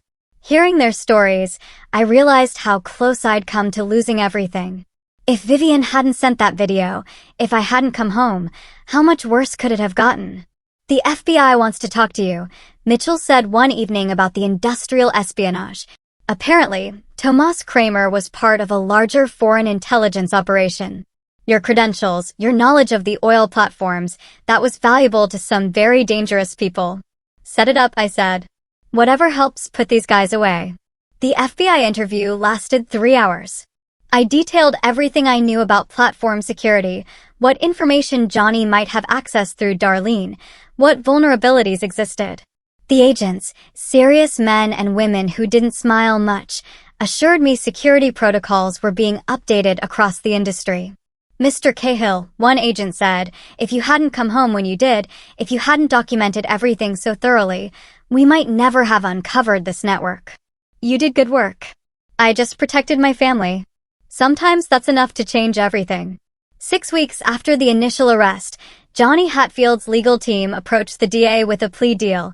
Hearing their stories, I realized how close I'd come to losing everything. If Vivian hadn't sent that video, if I hadn't come home, how much worse could it have gotten? The FBI wants to talk to you, Mitchell said one evening about the industrial espionage. Apparently, Tomas Kramer was part of a larger foreign intelligence operation. Your credentials, your knowledge of the oil platforms, that was valuable to some very dangerous people. Set it up, I said. Whatever helps put these guys away. The FBI interview lasted 3 hours. I detailed everything I knew about platform security, what information Johnny might have access through Darlene, what vulnerabilities existed. The agents, serious men and women who didn't smile much, assured me security protocols were being updated across the industry. Mr. Cahill, one agent said, if you hadn't come home when you did, if you hadn't documented everything so thoroughly, we might never have uncovered this network. You did good work. I just protected my family. Sometimes that's enough to change everything. 6 weeks after the initial arrest, Johnny Hatfield's legal team approached the DA with a plea deal.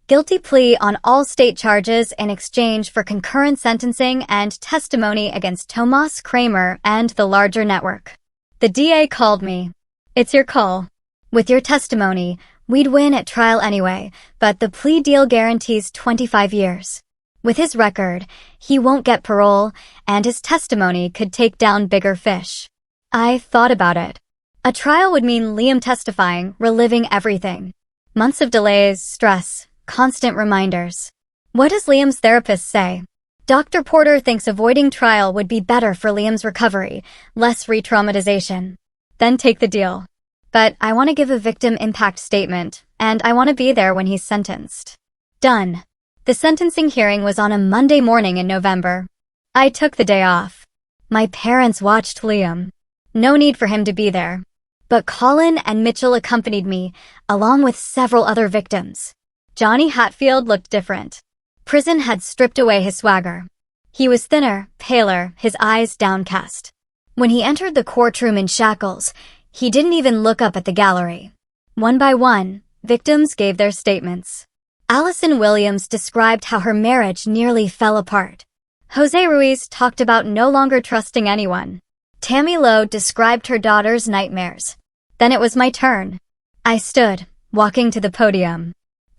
Guilty plea on all state charges in exchange for concurrent sentencing and testimony against Tomas Kramer and the larger network. The DA called me. It's your call. With your testimony, we'd win at trial anyway, but the plea deal guarantees 25 years. With his record, he won't get parole, and his testimony could take down bigger fish. I thought about it. A trial would mean Liam testifying, reliving everything. Months of delays, stress, constant reminders. What does Liam's therapist say? Dr. Porter thinks avoiding trial would be better for Liam's recovery, less re-traumatization. Then take the deal. But I want to give a victim impact statement, and I want to be there when he's sentenced. Done. The sentencing hearing was on a Monday morning in November. I took the day off. My parents watched Liam. No need for him to be there. But Colin and Mitchell accompanied me, along with several other victims. Johnny Hatfield looked different. Prison had stripped away his swagger. He was thinner, paler, his eyes downcast. When he entered the courtroom in shackles, he didn't even look up at the gallery. One by one, victims gave their statements. Allison Williams described how her marriage nearly fell apart. Jose Ruiz talked about no longer trusting anyone. Tammy Lowe described her daughter's nightmares. Then it was my turn. I stood, walking to the podium.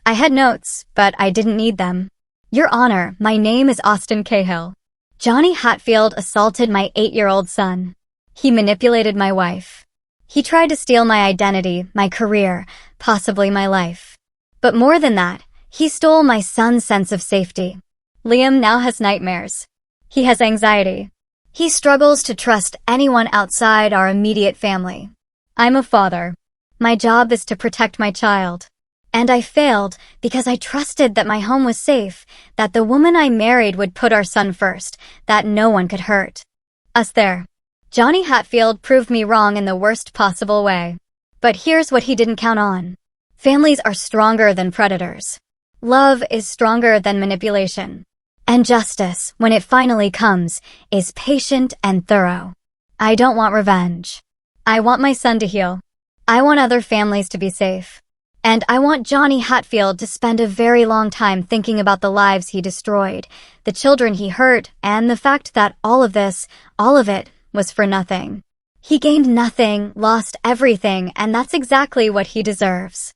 I had notes, but I didn't need them. Your Honor, my name is Austin Cahill. Johnny Hatfield assaulted my 8-year-old son. He manipulated my wife. He tried to steal my identity, my career, possibly my life. But more than that, he stole my son's sense of safety. Liam now has nightmares. He has anxiety. He struggles to trust anyone outside our immediate family. I'm a father. My job is to protect my child. And I failed because I trusted that my home was safe, that the woman I married would put our son first, that no one could hurt us there. Johnny Hatfield proved me wrong in the worst possible way. But here's what he didn't count on. Families are stronger than predators. Love is stronger than manipulation. And justice, when it finally comes, is patient and thorough. I don't want revenge. I want my son to heal. I want other families to be safe. And I want Johnny Hatfield to spend a very long time thinking about the lives he destroyed, the children he hurt, and the fact that all of it, was for nothing. He gained nothing, lost everything, and that's exactly what he deserves.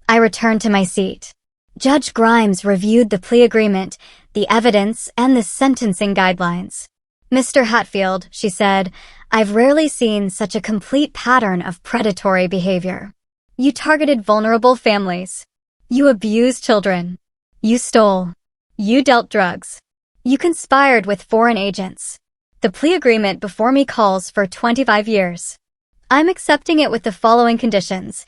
I returned to my seat. Judge Grimes reviewed the plea agreement, the evidence, and the sentencing guidelines. Mr. Hatfield, she said, I've rarely seen such a complete pattern of predatory behavior. You targeted vulnerable families. You abused children. You stole. You dealt drugs. You conspired with foreign agents. The plea agreement before me calls for 25 years. I'm accepting it with the following conditions.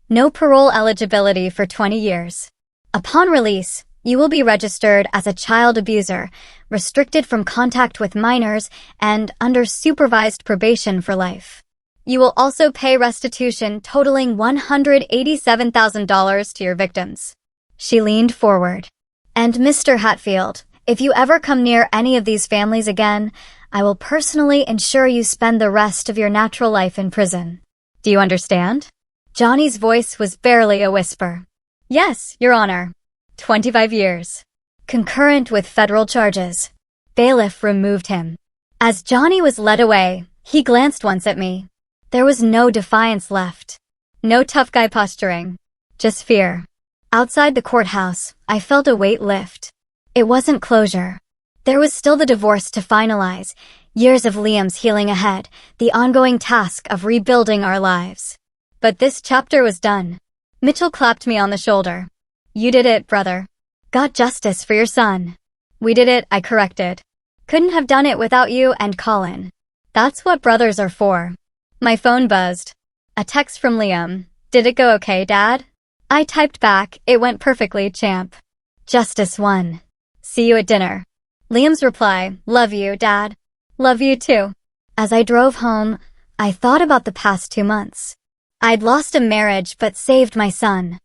No parole eligibility for 20 years. Upon release, You will be registered as a child abuser, restricted from contact with minors, and under supervised probation for life. You will also pay restitution totaling $187,000 to your victims. She leaned forward. And Mr. Hatfield, if you ever come near any of these families again, I will personally ensure you spend the rest of your natural life in prison. Do you understand? Johnny's voice was barely a whisper. Yes, Your Honor. 25 years. Concurrent with federal charges. Bailiff removed him. As Johnny was led away, he glanced once at me. There was no defiance left. No tough guy posturing. Just fear. Outside the courthouse, I felt a weight lift. It wasn't closure. There was still the divorce to finalize, years of Liam's healing ahead, the ongoing task of rebuilding our lives. But this chapter was done. Mitchell clapped me on the shoulder. You did it, brother. Got justice for your son. We did it, I corrected. Couldn't have done it without you and Colin. That's what brothers are for. My phone buzzed. A text from Liam. Did it go okay, Dad? I typed back, it went perfectly, champ. Justice won. See you at dinner. Liam's reply, love you, Dad. Love you too. As I drove home, I thought about the past 2 months. I'd lost a marriage but saved my son.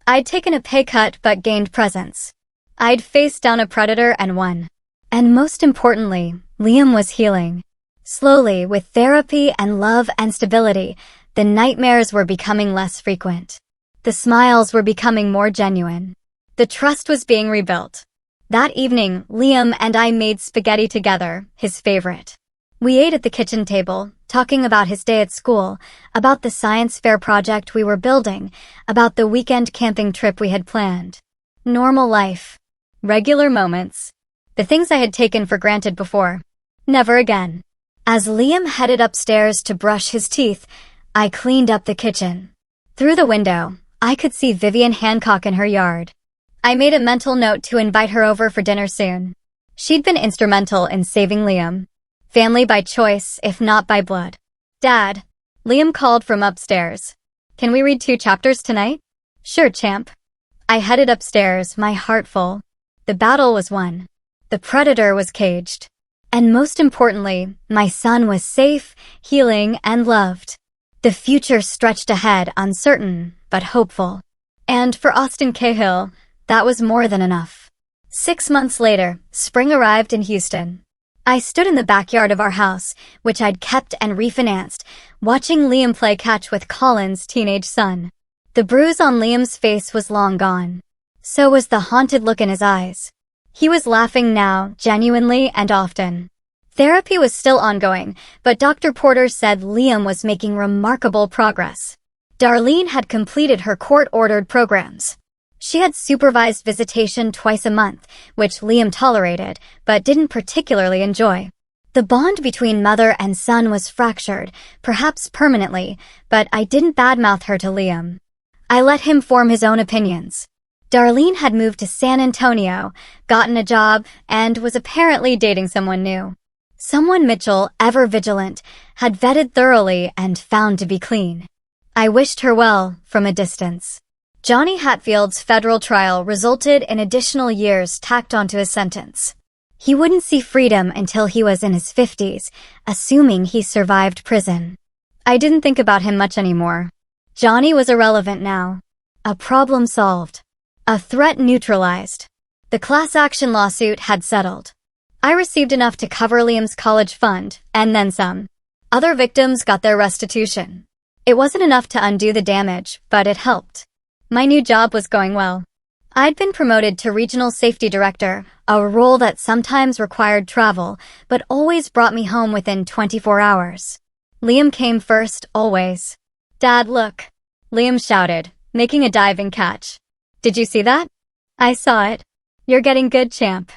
I'd taken a pay cut but gained presence. I'd faced down a predator and won. And most importantly, Liam was healing. Slowly, with therapy and love and stability, the nightmares were becoming less frequent. The smiles were becoming more genuine. The trust was being rebuilt. That evening, Liam and I made spaghetti together, his favorite. We ate at the kitchen table, talking about his day at school, about the science fair project we were building, about the weekend camping trip we had planned. Normal life. Regular moments. The things I had taken for granted before. Never again. As Liam headed upstairs to brush his teeth, I cleaned up the kitchen. Through the window, I could see Vivian Hancock in her yard. I made a mental note to invite her over for dinner soon. She'd been instrumental in saving Liam. Family by choice, if not by blood. Dad, Liam called from upstairs. Can we read 2 chapters tonight? Sure, champ. I headed upstairs, my heart full. The battle was won. The predator was caged. And most importantly, my son was safe, healing, and loved. The future stretched ahead, uncertain, but hopeful. And for Austin Cahill, that was more than enough. 6 months later, spring arrived in Houston. I stood in the backyard of our house, which I'd kept and refinanced, watching Liam play catch with Colin's teenage son. The bruise on Liam's face was long gone. So was the haunted look in his eyes. He was laughing now, genuinely and often. Therapy was still ongoing, but Dr. Porter said Liam was making remarkable progress. Darlene had completed her court-ordered programs. She had supervised visitation twice a month, which Liam tolerated, but didn't particularly enjoy. The bond between mother and son was fractured, perhaps permanently, but I didn't badmouth her to Liam. I let him form his own opinions. Darlene had moved to San Antonio, gotten a job, and was apparently dating someone new. Someone Mitchell, ever vigilant, had vetted thoroughly and found to be clean. I wished her well, from a distance. Johnny Hatfield's federal trial resulted in additional years tacked onto his sentence. He wouldn't see freedom until he was in his 50s, assuming he survived prison. I didn't think about him much anymore. Johnny was irrelevant now. A problem solved. A threat neutralized. The class action lawsuit had settled. I received enough to cover Liam's college fund, and then some. Other victims got their restitution. It wasn't enough to undo the damage, but it helped. My new job was going well. I'd been promoted to Regional Safety Director, a role that sometimes required travel, but always brought me home within 24 hours. Liam came first, always. Dad, look. Liam shouted, making a diving catch. Did you see that? I saw it. You're getting good, champ.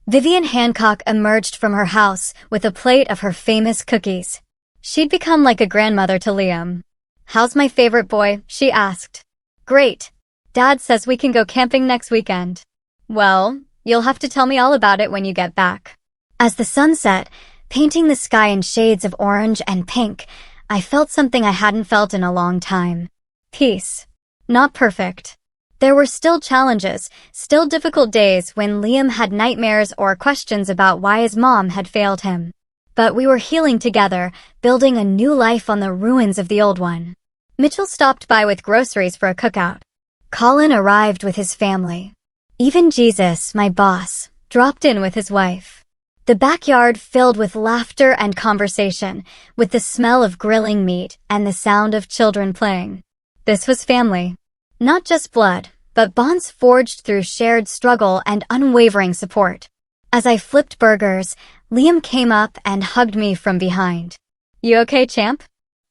Vivian Hancock emerged from her house with a plate of her famous cookies. She'd become like a grandmother to Liam. How's my favorite boy? She asked. Great. Dad says we can go camping next weekend. Well, you'll have to tell me all about it when you get back. As the sun set, painting the sky in shades of orange and pink, I felt something I hadn't felt in a long time. Peace. Not perfect. There were still challenges, still difficult days when Liam had nightmares or questions about why his mom had failed him. But we were healing together, building a new life on the ruins of the old one. Mitchell stopped by with groceries for a cookout. Colin arrived with his family. Even Jesus, my boss, dropped in with his wife. The backyard filled with laughter and conversation, with the smell of grilling meat and the sound of children playing. This was family. Not just blood, but bonds forged through shared struggle and unwavering support. As I flipped burgers, Liam came up and hugged me from behind. "You okay, champ?"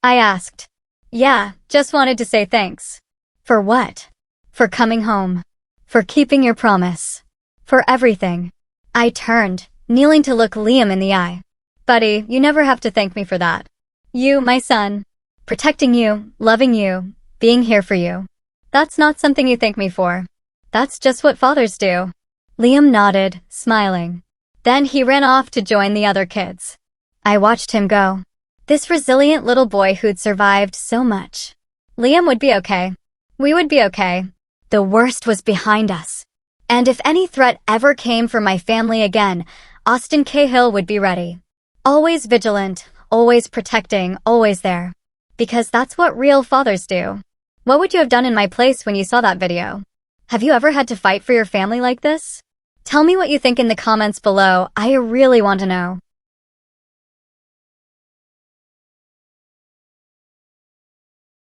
I asked. "Yeah, just wanted to say thanks." "For what?" "For coming home. For keeping your promise. For everything." I turned, kneeling to look Liam in the eye. "Buddy, you never have to thank me for that. You, my son. Protecting you, loving you, being here for you. That's not something you thank me for. That's just what fathers do." Liam nodded, smiling. Then he ran off to join the other kids. I watched him go. This resilient little boy who'd survived so much. Liam would be okay. We would be okay. The worst was behind us. And if any threat ever came for my family again, Austin Cahill would be ready. Always vigilant, always protecting, always there. Because that's what real fathers do. What would you have done in my place when you saw that video? Have you ever had to fight for your family like this? Tell me what you think in the comments below. I really want to know.